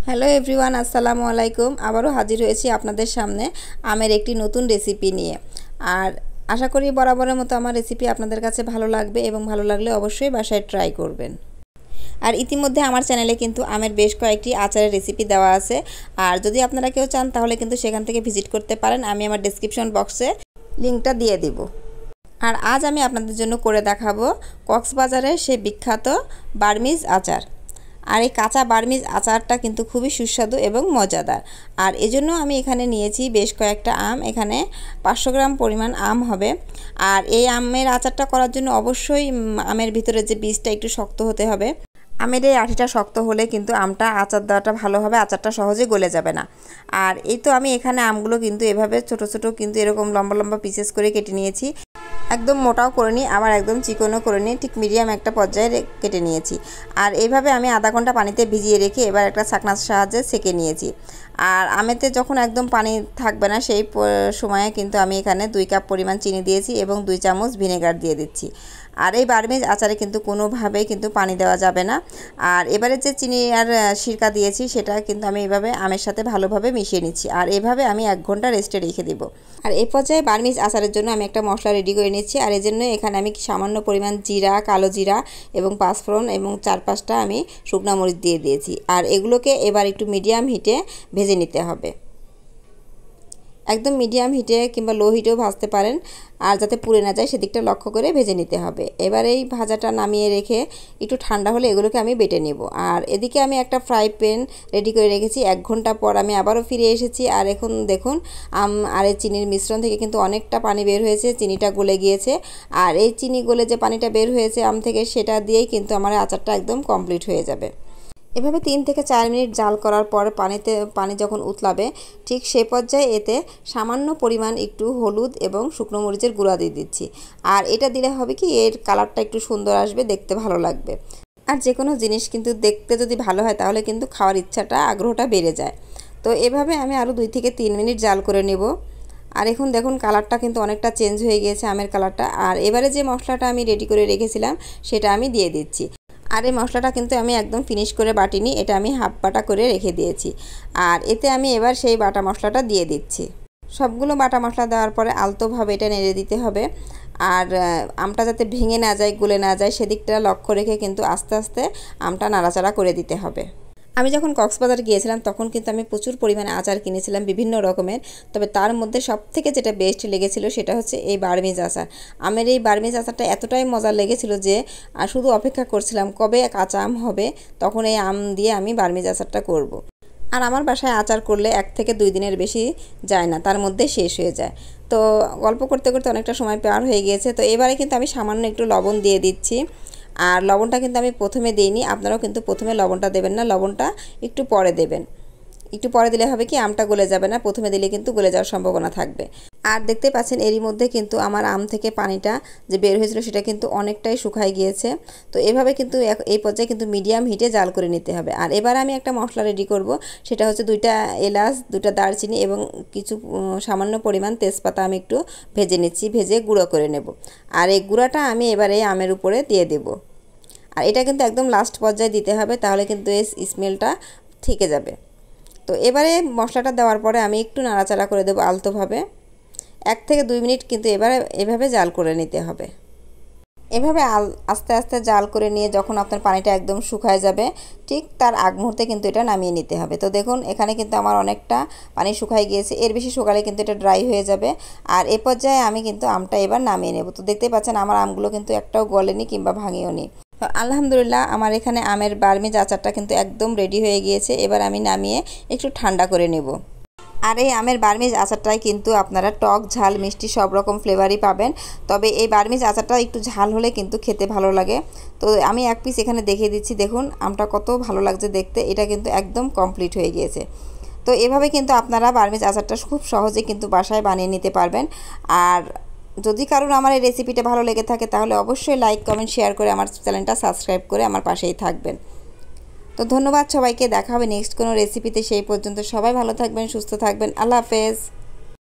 Hello everyone, আসসালামু আলাইকুম। আবারও হাজির হয়েছি আপনাদের সামনে আমের একটি নতুন রেসিপি নিয়ে। আর আশা করি বরাবরের মতো আমার রেসিপি আপনাদের কাছে ভালো লাগবে এবং ভালো লাগলে অবশ্যই বাসায় ট্রাই করবেন। আর ইতিমধ্যে আমার চ্যানেলে কিন্তু আমের বেশ কয়েকটি আচারের রেসিপি দেওয়া আছে। আর যদি আপনারা কেউ চান তাহলে কিন্তু সেখান থেকে ভিজিট করতে পারেন। আমি আমার ডেসক্রিপশন বক্সে লিঙ্কটা দিয়ে দিব। আর আজ আমি আপনাদের জন্য করে দেখাবো কক্সবাজারের সেই বিখ্যাত বার্মিজ আচার। আর এই কাঁচা বার্মিজ আচারটা কিন্তু খুবই সুস্বাদু এবং মজাদার। আর এজন্য আমি এখানে নিয়েছি বেশ কয়েকটা আম। এখানে 500 গ্রাম পরিমাণ আম হবে। আর এই আমের আচারটা করার জন্য অবশ্যই আমের ভিতরে যে বীজটা একটু শক্ত হতে হবে। আমের এই আঠিটা শক্ত হলে কিন্তু আমটা আচার দেওয়াটা ভালো হবে, আচারটা সহজে গলে যাবে না। আর এই তো আমি এখানে আমগুলো কিন্তু এভাবে ছোট ছোট কিন্তু এরকম লম্বা লম্বা পিসেস করে কেটে নিয়েছি। একদম মোটাও করে নিই, আবার একদম চিকনও করে নিই, ঠিক মিডিয়াম একটা পর্যায়ে কেটে নিয়েছি। আর এইভাবে আমি আধা ঘন্টা পানিতে ভিজিয়ে রেখে এবার একটা ছাঁকনার সাহায্যে ছেঁকে নিয়েছি। আর আমেতে যখন একদম পানি থাকবে না সেই সময়ে কিন্তু আমি এখানে 2 কাপ পরিমাণ চিনি দিয়েছি এবং 2 চামচ ভিনেগার দিয়ে দিচ্ছি। আর এই বার্মিজ আচারে কিন্তু কোনোভাবেই কিন্তু পানি দেওয়া যাবে না। আর এবারে যে চিনি আর সিরকা দিয়েছি সেটা কিন্তু আমি এভাবে আমের সাথে ভালোভাবে মিশিয়ে নিচ্ছি। আর এভাবে আমি 1 ঘন্টা রেস্টে রেখে দেব। আর এই পর্যায়ে বার্মিজ আচারের জন্য আমি একটা মশলা রেডি করে নিচ্ছি। আর এই জন্য এখানে আমি সামান্য পরিমাণ জিরা, কালো জিরা এবং পাঁচফোড়ন এবং 4-5টা আমি শুকনো মরিচ দিয়ে দিয়েছি। আর এগুলোকে এবার একটু মিডিয়াম হিটে ভেজে নিতে হবে। একদম মিডিয়াম হিটে কিংবা লো হিটেও ভাজতে পারেন। আর যাতে পুড়ে না যায় সেদিকটা লক্ষ্য করে ভেজে নিতে হবে। এবার এই ভাজাটা নামিয়ে রেখে একটু ঠান্ডা হলে এগুলোকে আমি বেটে নেব। আর এদিকে আমি একটা ফ্রাই প্যান রেডি করে রেখেছি। 1 ঘন্টা পর আমি আবারও ফিরে এসেছি। আর এখন দেখুন আম আর এই চিনির মিশ্রণ থেকে কিন্তু অনেকটা পানি বের হয়েছে, চিনিটা গলে গিয়েছে। আর এই চিনি গলে যে পানিটা বের হয়েছে আম থেকে সেটা দিয়েই কিন্তু আমার আচারটা একদম কমপ্লিট হয়ে যাবে। এভাবে 3 থেকে 4 মিনিট জাল করার পর পানি যখন উতলাবে ঠিক সেই পর্যায়ে এতে সামান্য পরিমাণ একটু হলুদ এবং শুকনো মরিচের গুঁড়া দিয়ে দিচ্ছি। আর এটা দিলে হবে কি এর কালারটা একটু সুন্দর আসবে, দেখতে ভালো লাগবে। আর যে কোনো জিনিস কিন্তু দেখতে যদি ভালো হয় তাহলে কিন্তু খাওয়ার ইচ্ছাটা, আগ্রহটা বেড়ে যায়। তো এভাবে আমি আরও 2 থেকে 3 মিনিট জাল করে নেব। আর এখন দেখুন কালারটা কিন্তু অনেকটা চেঞ্জ হয়ে গিয়েছে আমের কালারটা। আর এবারে যে মশলাটা আমি রেডি করে রেখেছিলাম সেটা আমি দিয়ে দিচ্ছি। আর এই মশলাটা কিন্তু আমি একদম ফিনিশ করে বাটিনি, এটা আমি হাফ বাটা করে রেখে দিয়েছি। আর এতে আমি এবার সেই বাটা মশলাটা দিয়ে দিচ্ছি। সবগুলো বাটা মশলা দেওয়ার পরে আলতোভাবে এটা নেড়ে দিতে হবে। আর আমটা যাতে ভেঙে না যায়, গলে না যায় সেদিকটা লক্ষ্য রেখে কিন্তু আস্তে আস্তে আমটা নাড়াচাড়া করে দিতে হবে। আমি যখন কক্সবাজার গিয়েছিলাম তখন কিন্তু আমি প্রচুর পরিমাণে আচার কিনেছিলাম বিভিন্ন রকমের। তবে তার মধ্যে সবথেকে যেটা বেস্ট লেগেছিল সেটা হচ্ছে এই বার্মিজ আচার। আমের এই বার্মিজ আচারটা এতটাই মজার লেগেছিল যে শুধু অপেক্ষা করছিলাম কবে কাঁচা আম হবে, তখন এই আম দিয়ে আমি বার্মিজ আচারটা করব। আর আমার বাসায় আচার করলে 1 থেকে 2 দিনের বেশি যায় না, তার মধ্যে শেষ হয়ে যায়। তো গল্প করতে করতে অনেকটা সময় পার হয়ে গিয়েছে। তো এবারে কিন্তু আমি সামান্য একটু লবণ দিয়ে দিচ্ছি। আর লবণটা কিন্তু আমি প্রথমে দিইনি, আপনারাও কিন্তু প্রথমে লবণটা দেবেন না, লবণটা একটু পরে দেবেন। একটু পরে দিলে হবে কি আমটা গলে যাবে না, প্রথমে দিলে কিন্তু গলে যাওয়ার সম্ভাবনা থাকবে। আর দেখতে পাচ্ছেন এরই মধ্যে কিন্তু আমার আম থেকে পানিটা যে বের হয়েছিল সেটা কিন্তু অনেকটাই শুকায় গিয়েছে। তো এভাবে কিন্তু এই পর্যায়ে কিন্তু মিডিয়াম হিটে জাল করে নিতে হবে। আর এবার আমি একটা মশলা রেডি করব, সেটা হচ্ছে 2টা এলাচ, 2টা দারচিনি এবং কিছু সামান্য পরিমাণ তেজপাতা আমি একটু ভেজে নিচ্ছি, ভেজে গুঁড়ো করে নেব। আর এই গুঁড়াটা আমি এবারে আমের উপরে দিয়ে দেব। আর এটা কিন্তু একদম লাস্ট পর্যায়ে দিতে হবে, তাহলে কিন্তু এই স্মেলটা থেকে যাবে। তো এবারে মশলাটা দেওয়ার পরে আমি একটু নাড়াচাড়া করে দেবো আলতোভাবে। 1 থেকে 2 মিনিট কিন্তু এভাবে জাল করে নিতে হবে। এভাবে আস্তে আস্তে জাল করে নিয়ে যখন আপনার পানিটা একদম শুকায় যাবে ঠিক তার আগ মুহূর্তে কিন্তু এটা নামিয়ে নিতে হবে। তো দেখুন এখানে কিন্তু আমার অনেকটা পানি শুকায় গিয়েছে, এর বেশি শুকালে কিন্তু এটা ড্রাই হয়ে যাবে। আর এ পর্যায়ে আমি কিন্তু আমটা এবার নামিয়ে নেব। তো দেখতে পাচ্ছেন আমার আমগুলো কিন্তু একটাও গলেনি কিংবা ভাঙেও নি। তো আলহামদুলিল্লাহ আমার এখানে আমের বার্মিজ আচারটা কিন্তু একদম রেডি হয়ে গিয়েছে। এবার আমি নামিয়ে একটু ঠান্ডা করে নেব। আর এই আমের বার্মিজ আচারটায় কিন্তু আপনারা টক, ঝাল, মিষ্টি সব রকম ফ্লেভারই পাবেন। তবে এই বার্মিজ আচারটা একটু ঝাল হলে কিন্তু খেতে ভালো লাগে। তো আমি 1 পিস এখানে দেখিয়ে দিচ্ছি, দেখুন আমটা কত ভালো লাগছে দেখতে। এটা কিন্তু একদম কমপ্লিট হয়ে গিয়েছে। তো এভাবে কিন্তু আপনারা বার্মিজ আচারটা খুব সহজে কিন্তু বাসায় বানিয়ে নিতে পারবেন। আর যদি কারোর আমার এই রেসিপিটা ভালো লেগে থাকে তাহলে অবশ্যই লাইক, কমেন্ট, শেয়ার করে আমার চ্যানেলটা সাবস্ক্রাইব করে আমার পাশেই থাকবেন। তো ধন্যবাদ সবাইকে, দেখা হবে নেক্সট কোনো রেসিপিতে। সেই পর্যন্ত সবাই ভালো থাকবেন, সুস্থ থাকবেন। আল্লাহ হাফেজ।